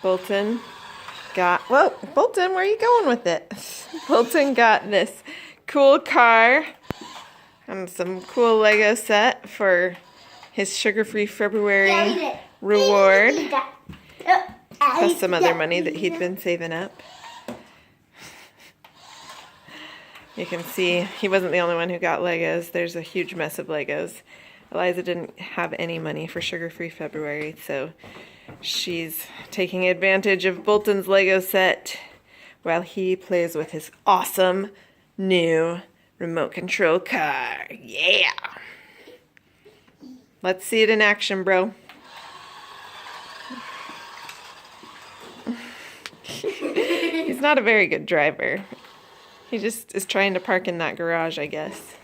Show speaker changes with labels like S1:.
S1: Bolton got, whoa, Bolton, where are you going with it? Bolton got this cool car and some cool Lego set for his sugar-free February reward, plus some other money that he'd been saving up. You can see he wasn't the only one who got Legos. There's a huge mess of Legos. Eliza didn't have any money for sugar-free February, so she's taking advantage of Bolton's Lego set while he plays with his awesome new remote control car. Yeah! Let's see it in action, bro. He's not a very good driver. He just is trying to park in that garage, I guess.